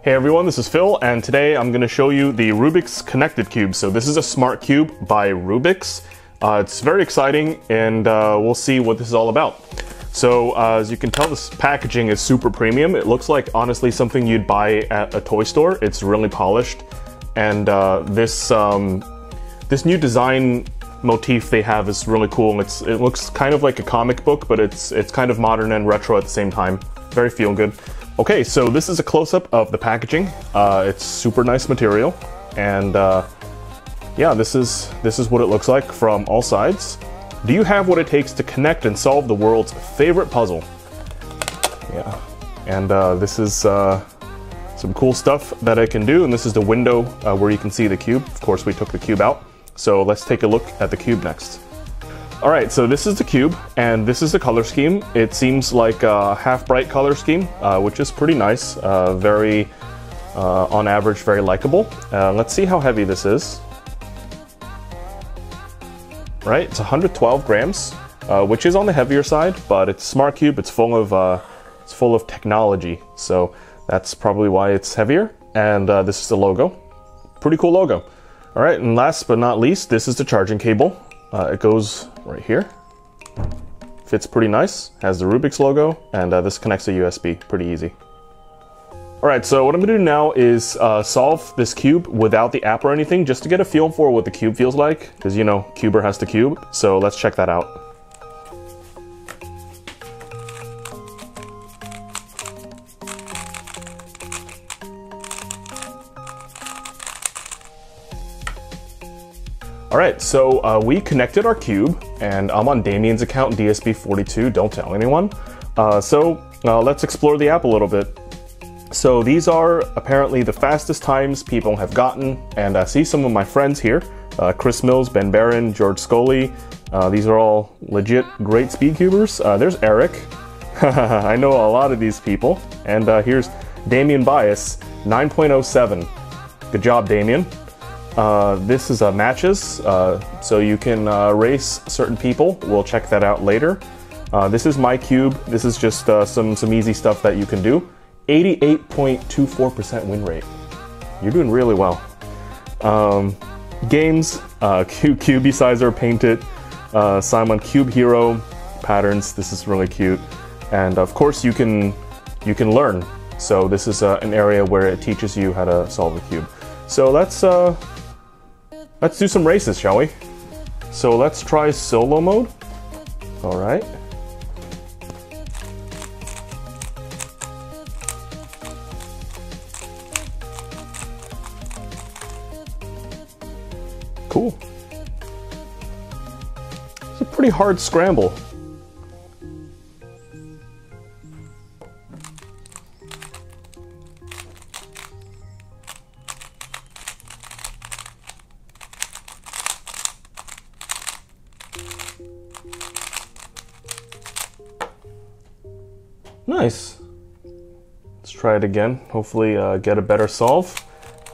Hey everyone, this is Phil, and today I'm going to show you the Rubik's Connected Cube. So this is a Smartcube by Rubik's. It's very exciting, and we'll see what this is all about. So as you can tell, this packaging is super premium. It looks like, honestly, something you'd buy at a toy store. It's really polished, and this new design motif they have is really cool. It looks kind of like a comic book, but it's kind of modern and retro at the same time. Very feel good. Okay, so this is a close-up of the packaging. It's super nice material, and yeah, this is what it looks like from all sides. Do you have what it takes to connect and solve the world's favorite puzzle? Yeah, and this is some cool stuff that I can do, and this is the window where you can see the cube. Of course, we took the cube out, so let's take a look at the cube next. All right, so this is the cube, and this is the color scheme. It seems like a half-bright color scheme, which is pretty nice. Very, on average, very likable. Let's see how heavy this is. Right, it's 112 grams, which is on the heavier side, but it's Smartcube. It's full of technology, so that's probably why it's heavier. And this is the logo. Pretty cool logo. All right, and last but not least, this is the charging cable. It goes right here. Fits pretty nice, has the Rubik's logo, and this connects to USB, pretty easy. Alright, so what I'm going to do now is solve this cube without the app or anything, just to get a feel for what the cube feels like, because you know, Cuber has to cube, so let's check that out. Alright, so we connected our cube, and I'm on Damien's account, DSB42, don't tell anyone. So let's explore the app a little bit. So these are apparently the fastest times people have gotten, and I see some of my friends here, Chris Mills, Ben Barron, George Scully. These are all legit great speed cubers. There's Eric. I know a lot of these people. And here's Damien Bias, 9.07. Good job, Damien. This is matches, so you can race certain people. We'll check that out later. This is my cube. This is just some easy stuff that you can do. 88.24% win rate. You're doing really well. Games, Cubicizer, Paint It, Simon Cube Hero, patterns. This is really cute, and of course you can learn. So this is an area where it teaches you how to solve a cube. So let's do some races, shall we? So let's try solo mode. All right. Cool. It's a pretty hard scramble. Nice. Let's try it again. Hopefully get a better solve.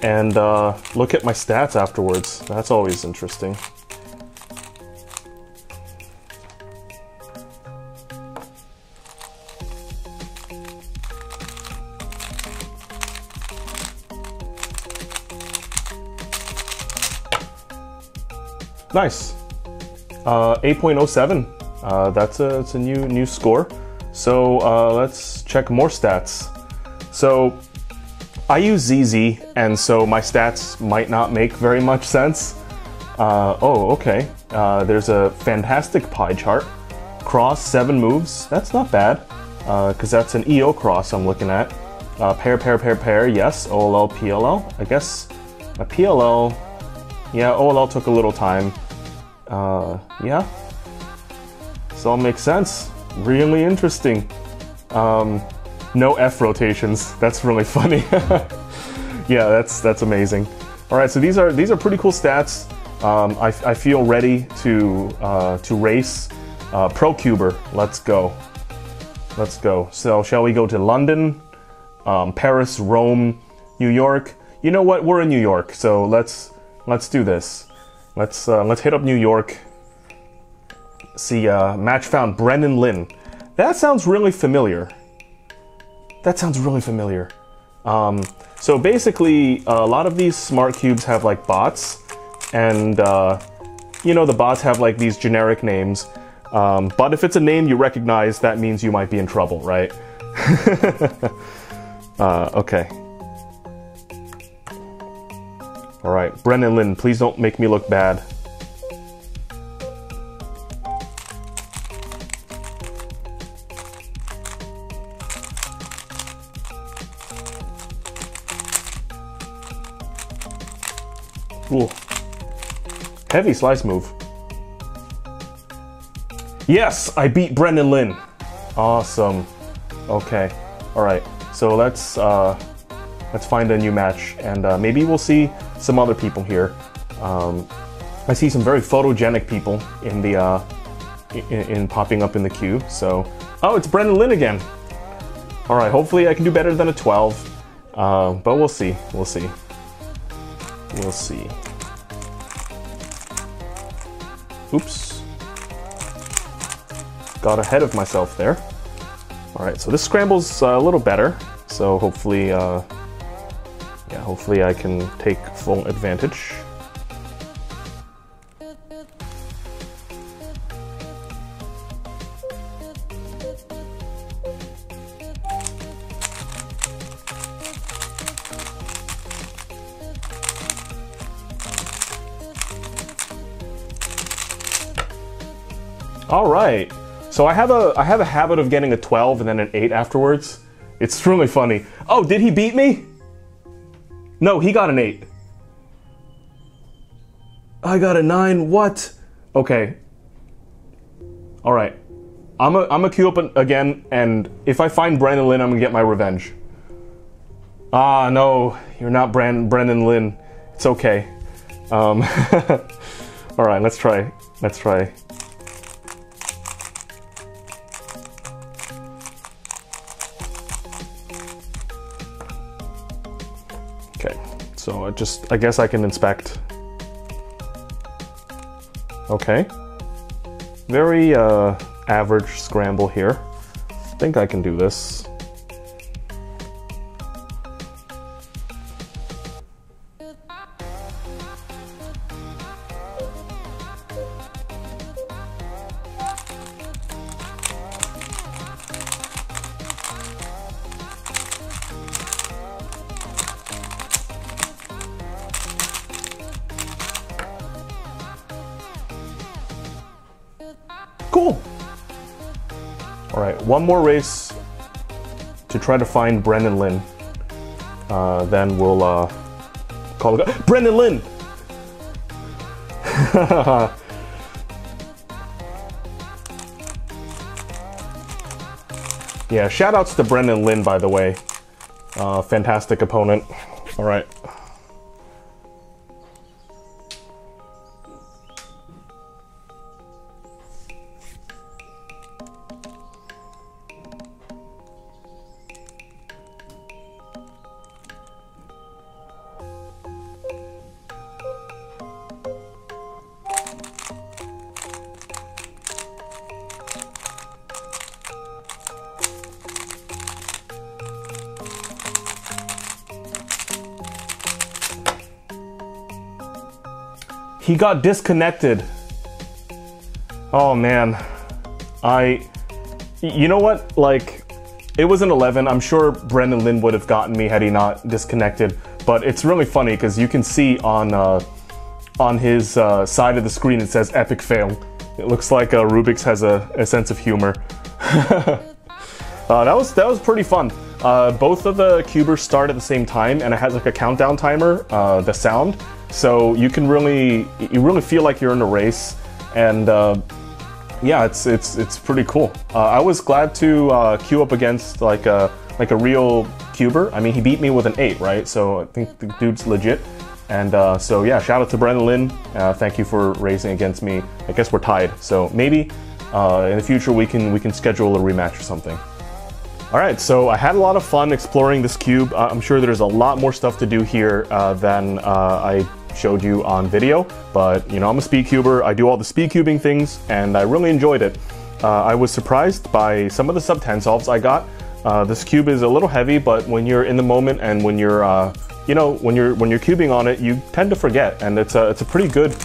And look at my stats afterwards. That's always interesting. Nice. 8.07. That's a new score. So let's check more stats. So I use ZZ, and so my stats might not make very much sense. Oh, okay. There's a fantastic pie chart. Cross, 7 moves. That's not bad, because that's an EO cross I'm looking at. Pair, yes. OLL, PLL. I guess a PLL, yeah, OLL took a little time. Yeah. This all makes sense. Really interesting. No F rotations. That's really funny. Yeah, that's amazing. All right, so these are pretty cool stats. I feel ready to race. Pro Cuber. Let's go. Let's go. So shall we go to London, Paris, Rome, New York? You know what? We're in New York, so let's do this. Let's hit up New York. See, match found Brennan Lynn. That sounds really familiar. That sounds really familiar. So basically, a lot of these smart cubes have like bots, and you know, the bots have like these generic names. But if it's a name you recognize, that means you might be in trouble, right? Okay. All right, Brennan Lynn, please don't make me look bad. Ooh. Heavy slice move. Yes, I beat Brendan Lynn. Awesome. Okay. All right. So let's find a new match, and maybe we'll see some other people here. I see some very photogenic people in the in popping up in the queue. So, oh, it's Brendan Lynn again. All right. Hopefully, I can do better than a 12. But we'll see. We'll see. We'll see. Oops. Got ahead of myself there. Alright, so this scramble's a little better. So hopefully, yeah, hopefully I can take full advantage. All right, so I have a habit of getting a 12 and then an 8 afterwards. It's really funny. Oh, did he beat me? No, he got an 8. I got a 9. What? Okay. All right. I'm a queue up again, and if I find Brandon Lynn, I'm gonna get my revenge. Ah, no, you're not Brandon Lynn. It's okay. All right, let's try. Let's try. Okay, so I guess I can inspect. Okay. Very average scramble here. I think I can do this. Cool. All right, one more race to try to find Brendan Lynn. Then we'll call it Brendan Lynn. Yeah, shout outs to Brendan Lynn, by the way. Fantastic opponent. All right. He got disconnected. Oh man. You know what? Like, it was an 11. I'm sure Brendan Lynn would have gotten me had he not disconnected. But it's really funny because you can see on his side of the screen it says epic fail. It looks like Rubik's has a sense of humor. That was pretty fun. Both of the cubers start at the same time, and it has like a countdown timer, the sound. So you really feel like you're in a race, and yeah, it's pretty cool. I was glad to queue up against like a real cuber. I mean, he beat me with an 8, right? So I think the dude's legit. And so yeah, shout out to Brendan Lynn. Thank you for racing against me. I guess we're tied. So maybe in the future we can schedule a rematch or something. All right, so I had a lot of fun exploring this cube. I'm sure there's a lot more stuff to do here than I showed you on video, but you know, I'm a speed cuber. I do all the speed cubing things, and I really enjoyed it. I was surprised by some of the sub 10 solves I got. This cube is a little heavy, but when you're in the moment and when you're, when you're cubing on it, you tend to forget, and it's a pretty good,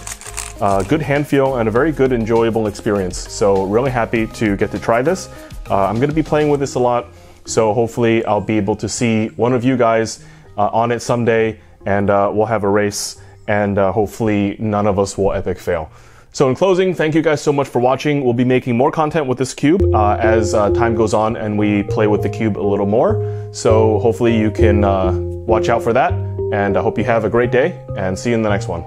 good hand feel and a very good, enjoyable experience. So really happy to get to try this. I'm going to be playing with this a lot, so hopefully I'll be able to see one of you guys on it someday, and we'll have a race, and hopefully none of us will epic fail. So in closing, thank you guys so much for watching. We'll be making more content with this cube as time goes on and we play with the cube a little more. So hopefully you can watch out for that, and I hope you have a great day, and see you in the next one.